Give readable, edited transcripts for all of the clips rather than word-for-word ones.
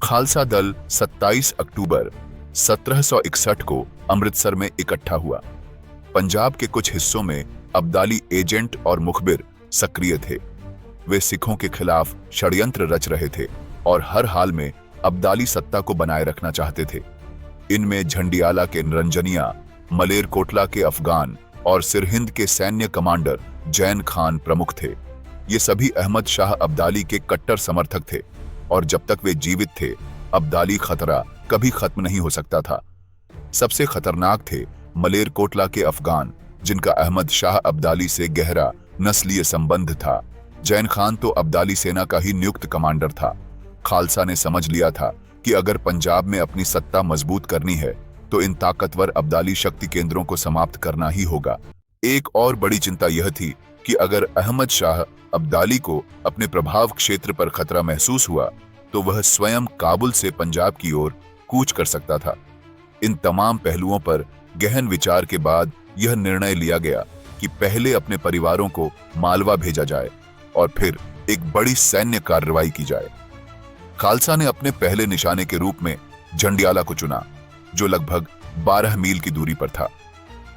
खालसा दल 27 अक्टूबर 1761 को अमृतसर में इकट्ठा हुआ। पंजाब के कुछ हिस्सों में अब्दाली एजेंट और मुखबिर सक्रिय थे। वे सिखों के खिलाफ षड्यंत्र रच रहे थे और हर हाल में अब्दाली सत्ता को बनाए रखना चाहते थे। इनमें झंडियाला के निरंजनिया, मलेरकोटला के अफगान और सिरहिंद के सैन्य कमांडर जैन खान प्रमुख थे। ये सभी अहमद शाह अब्दाली के कट्टर समर्थक थे और जब तक वे जीवित थे अब्दाली खतरा कभी खत्म नहीं हो सकता था। सबसे खतरनाक थे मलेरकोटला के अफगान, जिनका अहमद शाह अब्दाली से गहरा नस्लीय संबंध था। जैन खान तो अब्दाली सेना का ही नियुक्त कमांडर था। खालसा ने समझ लिया था कि अगर पंजाब में अपनी सत्ता मजबूत करनी है तो इन ताकतवर अब्दाली शक्ति केंद्रों को समाप्त करना ही होगा। एक और बड़ी चिंता यह थी कि अगर अहमद शाह अब्दाली को अपने प्रभाव क्षेत्र पर खतरा महसूस हुआ तो वह स्वयं काबुल से पंजाब की ओर कूच कर सकता था। इन तमाम पहलुओं पर गहन विचार के बाद यह निर्णय लिया गया कि पहले अपने परिवारों को मालवा भेजा जाए और फिर एक बड़ी सैन्य कार्रवाई की जाए। खालसा ने अपने पहले निशाने के रूप में झंडियाला को चुना, जो लगभग 12 मील की दूरी पर था।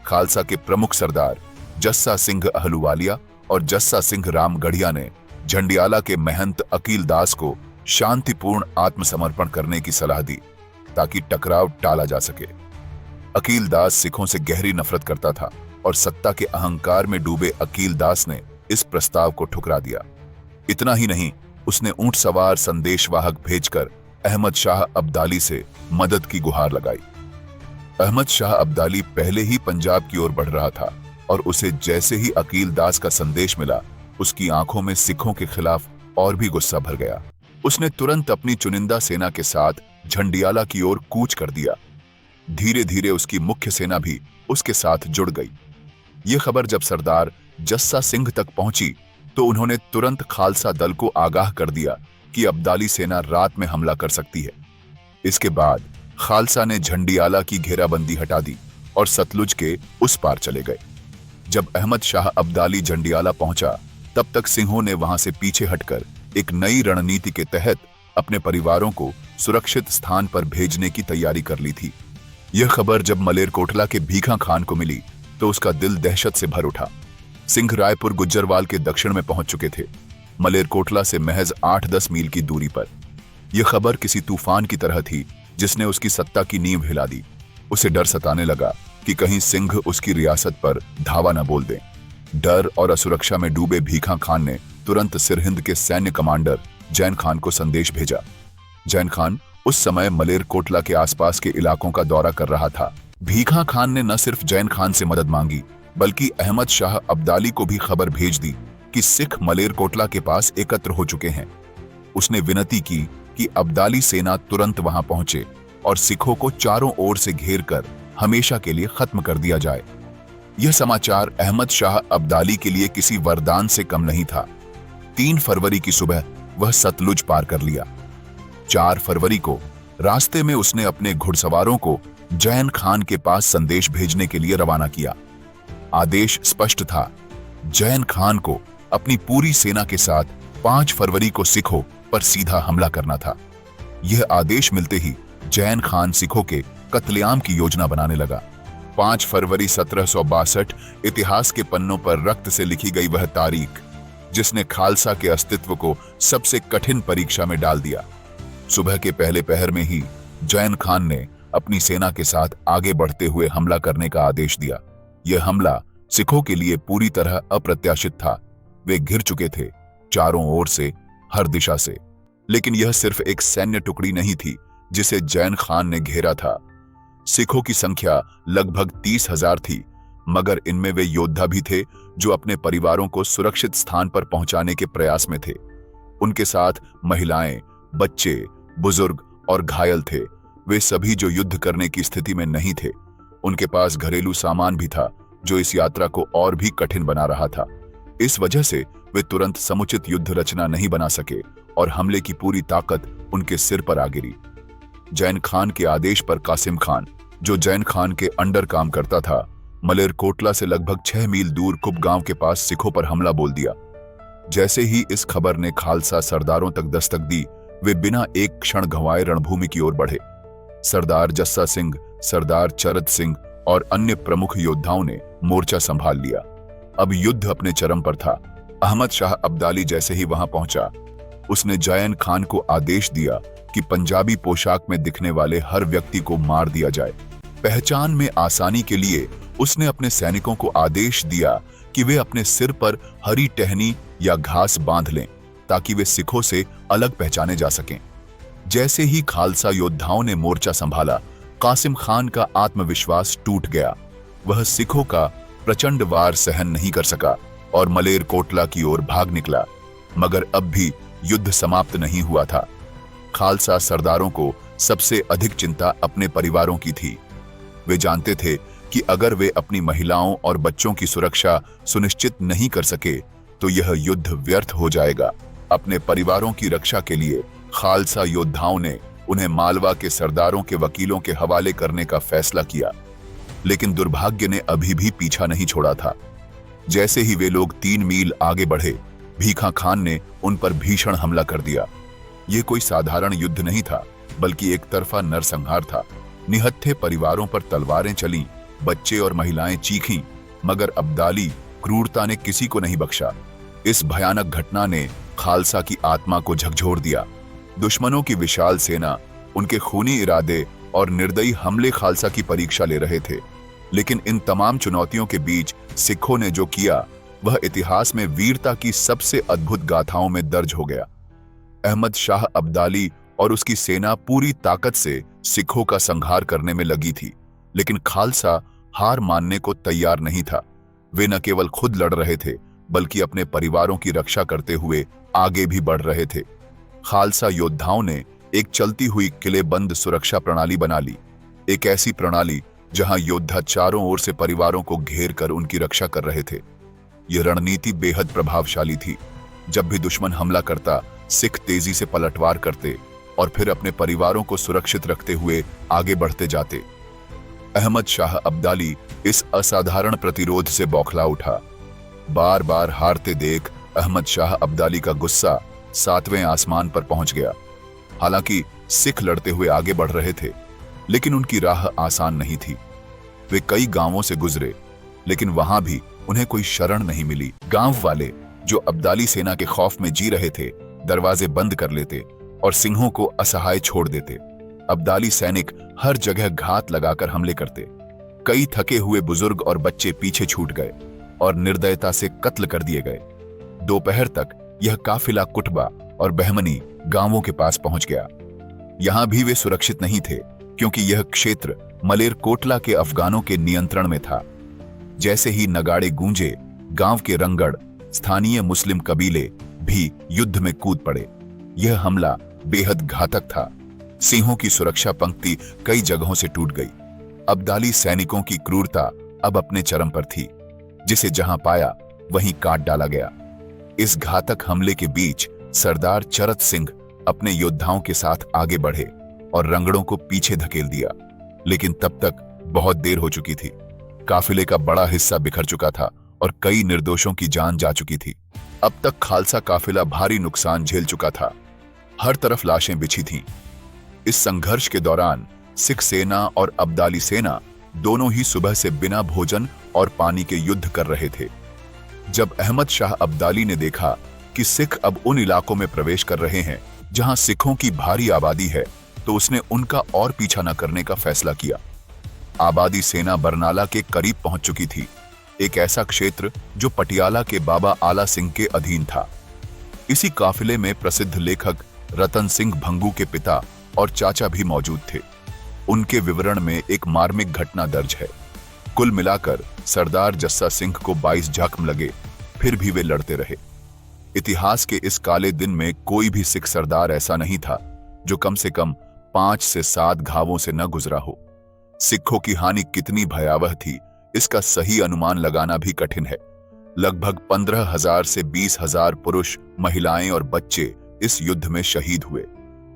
खालसा के प्रमुख सरदार जस्सा सिंह अहलुवालिया और जस्सा सिंह रामगढ़िया ने झंडियाला के महंत अकील दास को शांतिपूर्ण आत्मसमर्पण करने की सलाह दी ताकि टकराव टाला जा सके। अकील दास सिखों से गहरी नफरत करता था और सत्ता के अहंकार में डूबे अकील दास ने इस प्रस्ताव को ठुकरा दिया। इतना ही नहीं, उसने ऊंट सवार संदेशवाहक भेजकर अहमद शाह अब्दाली से मदद की गुहार लगाई। अहमद शाह अब्दाली पहले ही पंजाब की ओर बढ़ रहा था और उसे जैसे ही अकील दास का संदेश मिला, उसकी आंखों में सिखों के खिलाफ और भी गुस्सा भर गया। उसने तुरंत अपनी चुनिंदा सेना के साथ झंडियाला की ओर कूच कर दिया। धीरे धीरे उसकी मुख्य सेना भी उसके साथ जुड़ गई। यह खबर जब सरदार जस्सा सिंह तक पहुंची तो उन्होंने तुरंत खालसा दल को आगाह कर दिया कि अब्दाली सेना रात में हमला कर सकती है। इसके बाद खालसा ने झंडियाला की घेराबंदी हटा दी और सतलुज के उस पार चले गए। जब अहमद शाह अब्दाली झंडियाला पहुंचा, तब तक सिंहों ने वहां से पीछे हटकर एक नई रणनीति के तहत अपने परिवारों को सुरक्षित स्थान पर भेजने की तैयारी कर ली थी। यह खबर जब मलेरकोटला के भीखा खान को मिली तो उसका दिल दहशत से भर उठा। सिंह रायपुर गुज्जरवाल के दक्षिण में पहुंच चुके थे, मलेरकोटला से महज 8-10 मील की दूरी पर। यह खबर किसी तूफान की तरह थी जिसने उसकी सत्ता की नींव हिला दी। उसे डर सताने लगा कि कहीं सिंह उसकी रियासत पर धावा न बोल दें। डर और असुरक्षा में डूबे भीखा खान ने तुरंत सिरहिंद के सैन्य कमांडर जैन खान को संदेश भेजा। जैन खान उस समय मलेरकोटला के आसपास के इलाकों का दौरा कर रहा था। भीखा खान ने न सिर्फ जैन खान से मदद मांगी, बल्कि अहमद शाह अब्दाली को भी खबर भेज दी कि सिख मलेरकोटला के पास एकत्र हो चुके हैं। उसने विनती की कि अब्दाली सेना तुरंत वहां पहुंचे और सिखों को चारों ओर से घेर कर हमेशा के लिए खत्म कर दिया जाए। यह समाचार अहमद शाह अब्दाली के लिए किसी वरदान से कम नहीं था। 3 फरवरी की सुबह वह सतलुज पार कर लिया। 4 फरवरी को रास्ते में उसने अपने घुड़सवारों को जैन खान के पास संदेश भेजने के लिए रवाना किया। आदेश स्पष्ट था, जैन खान को अपनी पूरी सेना के साथ 5 फरवरी को सिखों पर सीधा हमला करना था। यह आदेश मिलते ही जैन खान सिखों के कत्लेआम की योजना बनाने लगा। 5 फरवरी 1762 इतिहास के पन्नों पर रक्त से लिखी गई वह तारीख, जिसने खालसा के अस्तित्व को सबसे कठिन परीक्षा में डाल दिया। सुबह के पहले पहर में ही जैन खान ने अपनी सेना के साथ आगे बढ़ते हुए हमला करने का आदेश दिया। यह हमला सिखों के लिए पूरी तरह अप्रत्याशित था। वे घिर चुके थे चारों ओर से, हर दिशा से। लेकिन यह सिर्फ एक सैन्य टुकड़ी नहीं थी जिसे जैन खान ने घेरा था। सिखों की संख्या लगभग 30,000 थी, मगर इनमें वे योद्धा भी थे जो अपने परिवारों को सुरक्षित स्थान पर पहुंचाने के प्रयास में थे। उनके साथ महिलाएं, बच्चे, बुजुर्ग और घायल थे। वे सभी जो युद्ध करने की स्थिति में नहीं थे। उनके पास घरेलू सामान भी था जो इस यात्रा को और भी कठिन बना रहा था। इस वजह से वे तुरंत समुचित युद्ध रचना नहीं बना सके और हमले की पूरी ताकत उनके सिर पर आ गिरी। जैन खान के आदेश पर कासिम खान, जो जैन खान के अंडर काम करता था, मलेरकोटला से लगभग 6 मील दूर कुब गांव के पास सिखों पर हमला बोल दिया। जैसे ही इस खबर ने खालसा सरदारों तक दस्तक दी, वे बिना एक क्षण गंवाए रणभूमि की ओर बढ़े। सरदार जस्सा सिंह, सरदार चरत सिंह और अन्य प्रमुख योद्धाओं ने मोर्चा संभाल लिया। अब युद्ध अपने चरम पर था। अहमद शाह अब्दाली जैसे ही वहां पहुंचा, उसने जयन खान को आदेश दिया कि पंजाबी पोशाक में दिखने वाले हर व्यक्ति को मार दिया जाए। पहचान में आसानी के लिए उसने अपने सैनिकों को आदेश दिया कि वे अपने सिर पर हरी टहनी या घास बांध लें ताकि वे सिखों से अलग पहचाने जा सकें। जैसे ही खालसा योद्धाओं ने मोर्चा संभाला, कासिम खान का आत्मविश्वास टूट गया। वह सिखों का प्रचंड वार सहन नहीं कर सका और मलेर कोटला की ओर भाग निकला। मगर अब भी युद्ध समाप्त नहीं हुआ था। खालसा सरदारों को सबसे अधिक चिंता अपने परिवारों की थी। वे जानते थे कि अगर वे अपनी महिलाओं और बच्चों की सुरक्षा सुनिश्चित नहीं कर सके तो यह युद्ध व्यर्थ हो जाएगा। अपने परिवारों की रक्षा के लिए खालसा योद्धाओं ने उन्हें मालवा के सरदारों के वकीलों के हवाले करने का फैसला किया। लेकिन दुर्भाग्य ने अभी भी पीछा नहीं छोड़ा था। जैसे ही वे लोग 3 मील आगे बढ़े, भीखा खान ने उन पर भीषण हमला कर दिया। यह कोई साधारण युद्ध नहीं था, बल्कि एक तरफा नरसंहार था। निहत्थे परिवारों पर तलवारें चलीं, बच्चे और महिलाएं चीखीं, मगर अब्दाली क्रूरता ने किसी को नहीं बख्शा। इस भयानक घटना ने खालसा की आत्मा को झकझोर दिया। दुश्मनों की विशाल सेना, उनके खूनी इरादे और निर्दयी हमले खालसा की परीक्षा ले रहे थे। लेकिन इन तमाम चुनौतियों के बीच सिखों ने जो किया, वह इतिहास में वीरता की सबसे अद्भुत गाथाओं में दर्ज हो गया। अहमद शाह अब्दाली और उसकी सेना पूरी ताकत से सिखों का संहार करने में लगी थी, लेकिन खालसा हार मानने को तैयार नहीं था। वे न केवल खुद लड़ रहे थे, बल्कि अपने परिवारों की रक्षा करते हुए आगे भी बढ़ रहे थे। खालसा योद्धाओं ने एक चलती हुई किलेबंद सुरक्षा प्रणाली बना ली, एक ऐसी प्रणाली जहां योद्धा चारों ओर से परिवारों को घेर कर उनकी रक्षा कर रहे थे। यह रणनीति बेहद प्रभावशाली थी। जब भी दुश्मन हमला करता, सिख तेजी से पलटवार करते और फिर अपने परिवारों को सुरक्षित रखते हुए आगे बढ़ते जाते। अहमद शाह अब्दाली इस असाधारण प्रतिरोध से बौखला उठा। बार बार हारते देख अहमद शाह अब्दाली का गुस्सा 7वें आसमान पर पहुंच गया। हालांकि सिख लड़ते हुए आगे बढ़ रहे थे, लेकिन उनकी राह आसान नहीं थी। वे कई गांवों से गुजरे, लेकिन वहां भी उन्हें कोई शरण नहीं मिली। गांव वाले, जो अब्दाली सेना के खौफ में जी रहे थे, दरवाजे बंद कर लेते और सिंहों को असहाय छोड़ देते। अब्दाली सैनिक हर जगह घात लगाकर हमले करते। कई थके हुए बुजुर्ग और बच्चे पीछे छूट गए और निर्दयता से कत्ल कर दिए गए। दोपहर तक यह काफिला कुटबा और बहमनी गांवों के पास पहुंच गया। यहां भी वे सुरक्षित नहीं थे, क्योंकि यह क्षेत्र मलेर कोटला के अफगानों के नियंत्रण में था। जैसे ही नगाड़े गूंजे, गांव के रंगड़, स्थानीय मुस्लिम कबीले भी युद्ध में कूद पड़े। यह हमला बेहद घातक था। सिंहों की सुरक्षा पंक्ति कई जगहों से टूट गई। अब्दाली सैनिकों की क्रूरता अब अपने चरम पर थी। जिसे जहां पाया वहीं काट डाला गया। इस घातक हमले के बीच सरदार चरत सिंह अपने योद्धाओं के साथ आगे बढ़े और रंगड़ों को पीछे धकेल दिया। लेकिन तब तक बहुत देर हो चुकी थी। काफिले का बड़ा हिस्सा बिखर चुका था और कई निर्दोषों की जान जा चुकी थी। अब तक खालसा काफिला भारी नुकसान झेल चुका था। हर तरफ लाशें बिछी थीं। इस संघर्ष के दौरान सिख सेना और अब्दाली सेना दोनों ही सुबह से बिना भोजन और पानी के युद्ध कर रहे थे। जब अहमद शाह अब्दाली ने देखा कि सिख अब उन इलाकों में प्रवेश कर रहे हैं जहां सिखों की भारी आबादी है, तो उसने उनका और पीछा न करने का फैसला किया। आबादी सेना बरनाला के करीब पहुंच चुकी थी, एक ऐसा क्षेत्र जो पटियाला के बाबा आला सिंह के अधीन था। इसी काफिले में प्रसिद्ध लेखक रतन सिंह भंगू के पिता और चाचा भी मौजूद थे। उनके विवरण में एक मार्मिक घटना दर्ज है। कुल मिलाकर सरदार जस्सा सिंह को 22 जख्म लगे, फिर भी वे लड़ते रहे। इतिहास के इस काले दिन में कोई भी सिख सरदार ऐसा नहीं था जो कम से कम 5 से 7 घावों से न गुजरा हो। सिखों की हानि कितनी भयावह थी, इसका सही अनुमान लगाना भी कठिन है। लगभग 15,000 से 20,000 पुरुष, महिलाएं और बच्चे इस युद्ध में शहीद हुए।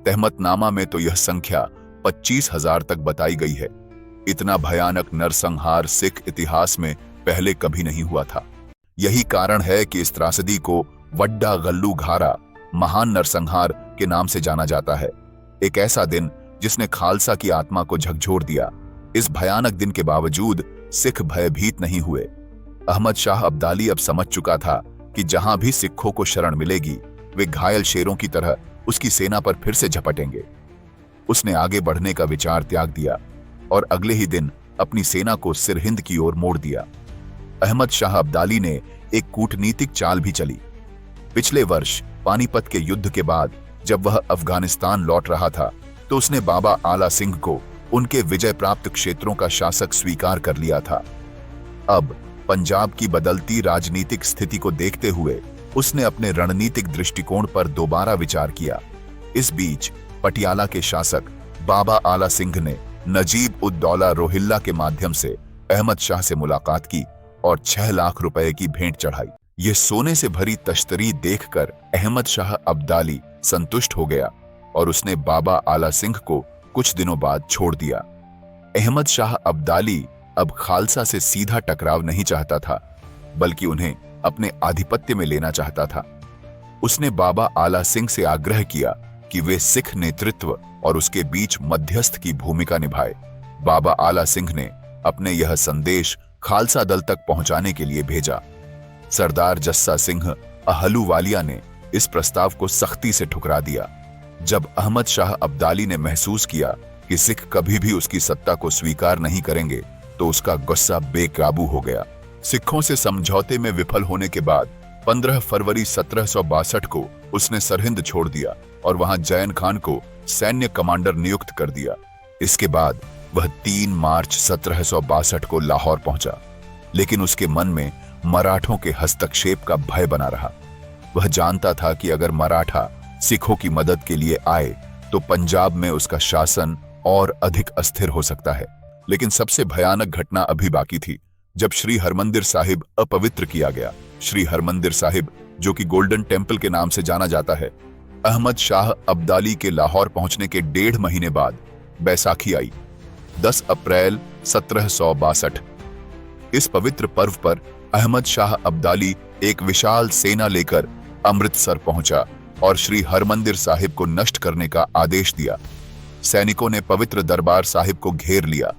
तहमतनामा में तो यह संख्या 25,000 तक बताई गई है। इतना भयानक नरसंहार सिख इतिहास में पहले कभी नहीं हुआ था। यही कारण है कि इस त्रासदी को वड्डा गल्लू घारा महान नरसंहार के नाम से जाना जाता है। एक ऐसा दिन जिसने खालसा की आत्मा को झकझोर दिया। इस भयानक दिन के बावजूद सिख भयभीत नहीं हुए। अहमद शाह अब्दाली अब समझ चुका था कि जहां भी सिखों को शरण मिलेगी, वे घायल शेरों की तरह उसकी सेना पर फिर से झपटेंगे। उसने आगे बढ़ने का विचार त्याग दिया और अगले ही दिन अपनी सेना को सिरहिंद की ओर मोड़ दिया। अहमद शाह अब्दाली ने एक कूटनीतिक चाल भी चली। पिछले वर्ष पानीपत के युद्ध के बाद जब वह अफगानिस्तान लौट रहा था, तो उसने बाबा आला सिंह को उनके विजय प्राप्त क्षेत्रों का शासक स्वीकार कर लिया था। अब पंजाब की बदलती राजनीतिक स्थिति को देखते हुए उसने अपने रणनीतिक दृष्टिकोण पर दोबारा विचार किया। इस बीच पटियाला के शासक बाबा आला सिंह ने नजीब उद दौला रोहिल्ला के माध्यम से अहमद शाह से मुलाकात की और 6 लाख रुपए की भेंट चढ़ाई। ये सोने से भरी तश्तरी देखकर अहमद शाह अब्दाली संतुष्ट हो गया और उसने बाबा आला सिंह को कुछ दिनों बाद छोड़ दिया। अहमद शाह अब्दाली अब खालसा से सीधा टकराव नहीं चाहता था, बल्कि उन्हें अपने आधिपत्य में लेना चाहता था। उसने बाबा आला सिंह से आग्रह किया कि वे सिख नेतृत्व और उसके बीच मध्यस्थ की भूमिका निभाए। बाबा आला सिंह ने अपने यह संदेश खालसा दल तक पहुंचाने के लिए भेजा। सरदार जस्सा सिंह अहलूवालिया ने इस प्रस्ताव को सख्ती से ठुकरा दिया। जब अहमद शाह अब्दाली ने महसूस किया कि सिख कभी भी उसकी सत्ता को स्वीकार नहीं करेंगे, तो उसका गुस्सा बेकाबू हो गया। सिखों से समझौते में विफल होने के बाद 15 फरवरी 1762 को उसने सरहिंद छोड़ दिया और वहां जैन खान को सैन्य कमांडर नियुक्त कर दिया। इसके बाद वह 3 मार्च 1762 को लाहौर पहुंचा, लेकिन उसके मन में मराठों के हस्तक्षेप का भय बना रहा। वह जानता था कि अगर मराठा सिखों की मदद के लिए आए तो पंजाब में उसका शासन और अधिक अस्थिर हो सकता है। लेकिन सबसे भयानक घटना अभी बाकी थी, जब श्री हरमंदिर साहिब अपवित्र किया गया। श्री हरमंदिर साहिब, जो कि गोल्डन टेम्पल के नाम से जाना जाता है। अहमद शाह अब्दाली के लाहौर पहुंचने के 1.5 महीने बाद बैसाखी आई, 10 अप्रैल 1762। इस पवित्र पर्व पर अहमद शाह अब्दाली एक विशाल सेना लेकर अमृतसर पहुंचा और श्री हरमंदिर साहिब को नष्ट करने का आदेश दिया। सैनिकों ने पवित्र दरबार साहिब को घेर लिया।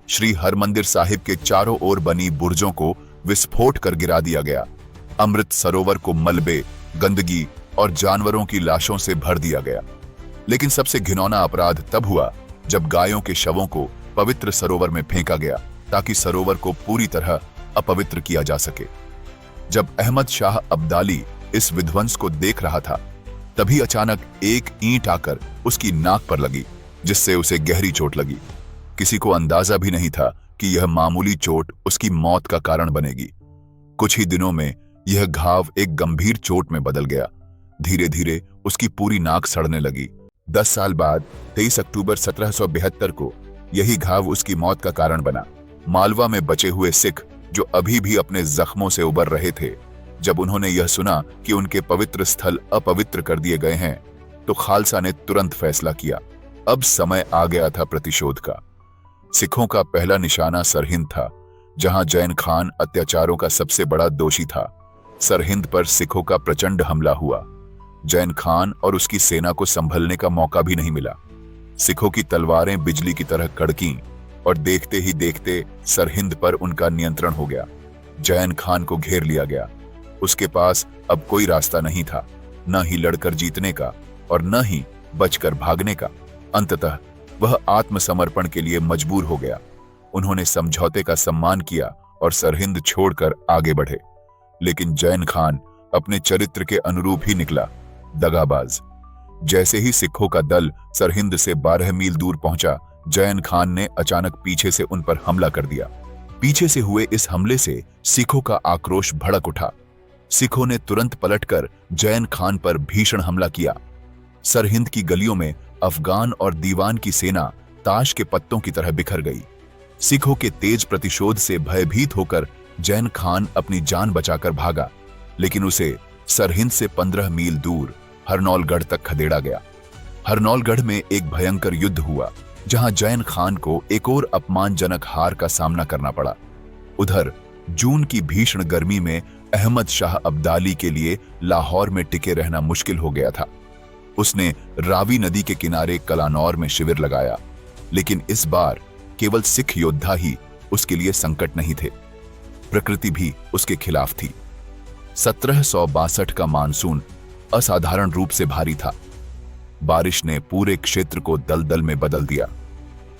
श्री हरमंदिर साहिब के चारों ओर बनी बुर्जों को विस्फोट कर गिरा दिया गया। अमृत सरोवर को मलबे, गंदगी और जानवरों की लाशों से भर दिया गया। लेकिन सबसे घिनौना अपराध तब हुआ जब गायों के शवों को पवित्र सरोवर में फेंका गया, ताकि सरोवर को पूरी तरह अपवित्र किया जा सके। जब अहमद शाह अब्दाली इस विध्वंस को देख रहा था, तभी अचानक एक ईंट आकर उसकी नाक पर लगी, जिससे उसे गहरी चोट लगी। किसी को अंदाजा भी नहीं था कि यह मामूली चोट उसकी मौत का कारण बनेगी। कुछ ही दिनों में यह घाव एक गंभीर चोट में बदल गया। धीरे धीरे उसकी पूरी नाक सड़ने लगी। 10 साल बाद 23 अक्टूबर 1772 को यही घाव उसकी मौत का कारण बना। मालवा में बचे हुए सिख, जो अभी भी अपने जख्मों से उबर रहे थे, जब उन्होंने यह सुना कि उनके पवित्र स्थल अपवित्र कर दिए गए हैं, तो खालसा ने तुरंत फैसला किया। अब समय आ गया था प्रतिशोध का। सिखों का पहला निशाना सरहिंद था, जहां जैन खान अत्याचारों का सबसे बड़ा दोषी था। सरहिंद पर सिखों का प्रचंड हमला हुआ। जैन खान और उसकी सेना को संभलने का मौका भी नहीं मिला। सिखों की तलवारें बिजली की तरह कड़कीं और देखते ही देखते सरहिंद पर उनका नियंत्रण हो गया। जैन खान को घेर लिया गया। उसके पास अब कोई रास्ता नहीं था, न ही लड़कर जीतने का और न ही बचकर भागने का। अंततः वह आत्मसमर्पण के लिए मजबूर हो गया। उन्होंने समझौते का सम्मान किया और सरहिंद छोड़कर आगे बढ़े। लेकिन जैन खान अपने चरित्र के अनुरूप ही निकला, दगाबाज। जैसे ही सिखों का दल सरहिंद से 12 मील दूर पहुंचा, जैन खान ने अचानक पीछे से उन पर हमला कर दिया। पीछे से हुए इस हमले से सिखों का आक्रोश भड़क उठा। सिखों ने तुरंत पलटकर जैन खान पर भीषण हमला किया। सरहिंद की गलियों में अफगान और दीवान की सेना ताश के पत्तों की तरह बिखर गई। सिखों के तेज प्रतिशोध से भयभीत होकर जैन खान अपनी जान बचाकर भागा, लेकिन उसे सरहिंद से 15 मील दूर हरनौलगढ़ तक खदेड़ा गया। हरनौलगढ़ में एक भयंकर युद्ध हुआ, जहां जैन खान को एक और अपमानजनक हार का सामना करना पड़ा। उधर जून की भीषण गर्मी में अहमद शाह अब्दाली के लिए लाहौर में टिके रहना मुश्किल हो गया था। उसने रावी नदी के किनारे कलानौर में शिविर लगाया, लेकिन इस बार केवल सिख योद्धा ही उसके लिए संकट नहीं थे, प्रकृति भी उसके खिलाफ थी। 1762 का मानसून असाधारण रूप से भारी था। बारिश ने पूरे क्षेत्र को दलदल में बदल दिया,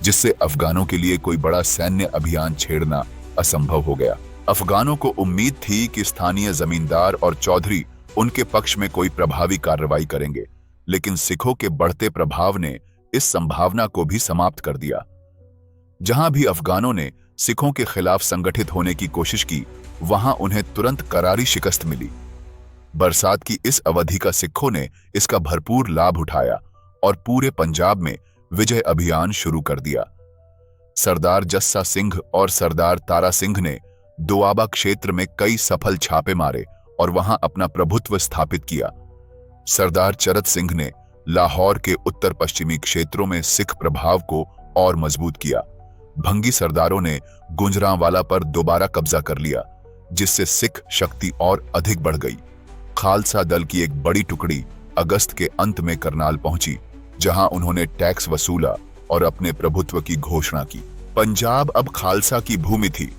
जिससे अफगानों के लिए कोई बड़ा सैन्य अभियान छेड़ना असंभव हो गया। अफगानों को उम्मीद थी कि स्थानीय जमींदार और चौधरी उनके पक्ष में कोई प्रभावी कार्रवाई करेंगे, लेकिन सिखों के बढ़ते प्रभाव ने इस संभावना को भी समाप्त कर दिया। जहां भी अफगानों ने सिखों के खिलाफ संगठित होने की कोशिश की, वहां उन्हें तुरंत करारी शिकस्त मिली। बरसात की इस अवधि का सिखों ने इसका भरपूर लाभ उठाया और पूरे पंजाब में विजय अभियान शुरू कर दिया। सरदार जस्सा सिंह और सरदार तारा सिंह ने दोआबा क्षेत्र में कई सफल छापे मारे और वहां अपना प्रभुत्व स्थापित किया। सरदार चरत सिंह ने लाहौर के उत्तर पश्चिमी क्षेत्रों में सिख प्रभाव को और मजबूत किया। भंगी सरदारों ने गुजरांवाला पर दोबारा कब्जा कर लिया, जिससे सिख शक्ति और अधिक बढ़ गई। खालसा दल की एक बड़ी टुकड़ी अगस्त के अंत में करनाल पहुंची, जहां उन्होंने टैक्स वसूला और अपने प्रभुत्व की घोषणा की। पंजाब अब खालसा की भूमि थी।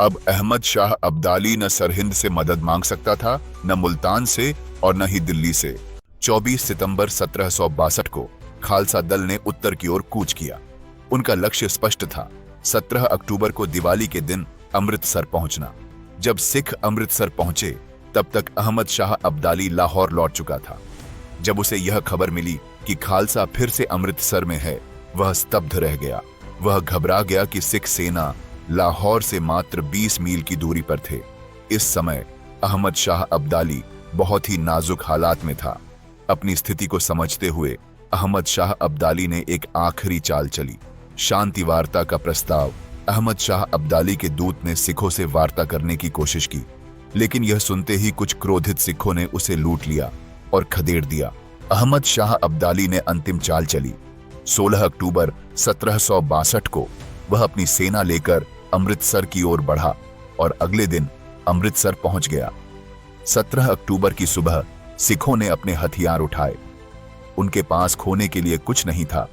अब अहमद शाह अब्दाली न सरहिंद से मदद मांग सकता था, न मुल्तान से और न ही दिल्ली से। 24 सितंबर 1762 को खालसा दल ने उत्तर की ओर कूच किया। उनका लक्ष्य स्पष्ट था, 17 अक्टूबर को दिवाली के दिन अमृतसर पहुंचना। जब सिख अमृतसर पहुंचे, तब तक अहमद शाह अब्दाली लाहौर लौट चुका था। जब उसे यह खबर मिली कि खालसा फिर से अमृतसर में है, वह स्तब्ध रह गया। वह घबरा गया कि सिख सेना लाहौर से मात्र 20 मील की दूरी पर थे। इस समय अहमद शाह अब्दाली बहुत ही नाजुक हालात में था। अपनी स्थिति को समझते हुए अहमद शाह अब्दाली ने एक आखिरी चाल चली। शांति वार्ता का प्रस्ताव। अहमद शाह अब्दाली के दूत ने सिखों से वार्ता करने की कोशिश की, लेकिन यह सुनते ही कुछ क्रोधित सिखों ने उसे लूट लिया और खदेड़ दिया। अहमद शाह अब्दाली ने अंतिम चाल चली। 16 अक्टूबर 1762 को वह अपनी सेना लेकर अमृतसर की ओर बढ़ा और अगले दिन अमृतसर पहुंच गया। 17 अक्टूबर की सुबह सिखों ने अपने हथियार उठाए। उनके पास खोने के लिए कुछ नहीं था,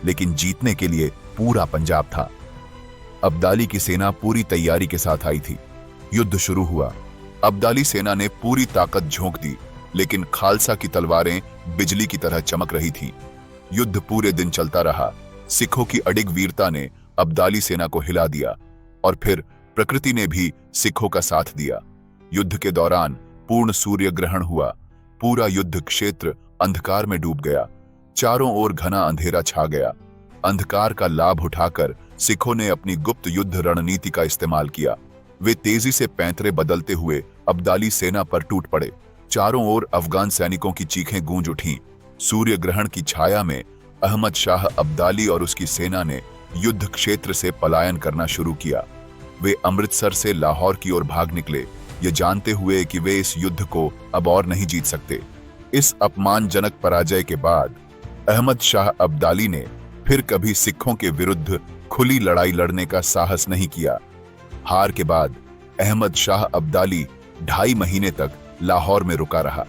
लेकिन जीतने के लिए पूरा पंजाब था। अब्दाली की सेना पूरी तैयारी के साथ आई थी। युद्ध शुरू हुआ। अब्दाली सेना ने पूरी ताकत झोंक दी, लेकिन खालसा की तलवारें बिजली की तरह चमक रही थीं। युद्ध पूरे दिन चलता रहा। सिखों की अडिग वीरता ने अब्दाली सेना को हिला दिया और फिर प्रकृति ने भी सिखों का साथ दिया। युद्ध के दौरान पूर्ण सूर्य ग्रहण हुआ। पूरा युद्ध क्षेत्र अंधकार में डूब गया। चारों ओर घना अंधेरा छा गया। अंधकार का लाभ उठाकर सिखों ने अपनी गुप्त युद्ध रणनीति का इस्तेमाल किया। वे तेजी से पैंतरे बदलते हुए अब्दाली सेना पर टूट पड़े। चारों ओर अफगान सैनिकों की चीखें गूंज उठीं। सूर्य ग्रहण की छाया में अहमद शाह अब्दाली और उसकी सेना ने युद्ध क्षेत्र से पलायन करना शुरू किया। वे अमृतसर से लाहौर की ओर भाग निकले, ये जानते हुए कि वे इस युद्ध को अब और नहीं जीत सकते। इस अपमानजनक पराजय के बाद अहमद शाह अब्दाली ने फिर कभी सिखों के विरुद्ध खुली लड़ाई लड़ने का साहस नहीं किया। हार के बाद अहमद शाह अब्दाली 2.5 महीने तक लाहौर में रुका रहा,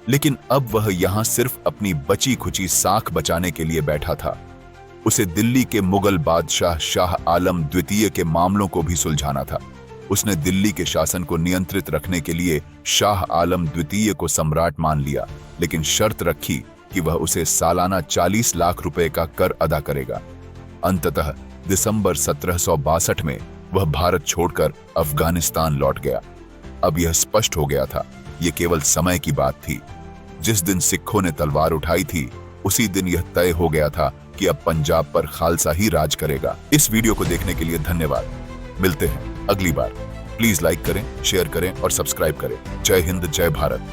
लेकिन अब वह यहां सिर्फ अपनी बची खुची साख बचाने के लिए बैठा था। उसे दिल्ली के मुगल बादशाह शाह आलम द्वितीय के मामलों को भी सुलझाना था। उसने दिल्ली के शासन को नियंत्रित रखने के लिए शाह आलम द्वितीय को सम्राट मान लिया, लेकिन शर्त रखी कि वह उसे सालाना 40 लाख रुपए का कर अदा करेगा। अंततः दिसंबर 1762 में वह भारत छोड़कर अफगानिस्तान लौट गया। अब यह स्पष्ट हो गया था, यह केवल समय की बात थी। जिस दिन सिखों ने तलवार उठाई थी, उसी दिन यह तय हो गया था कि अब पंजाब पर खालसा ही राज करेगा। इस वीडियो को देखने के लिए धन्यवाद। मिलते हैं अगली बार। प्लीज लाइक करें, शेयर करें और सब्सक्राइब करें। जय हिंद, जय भारत।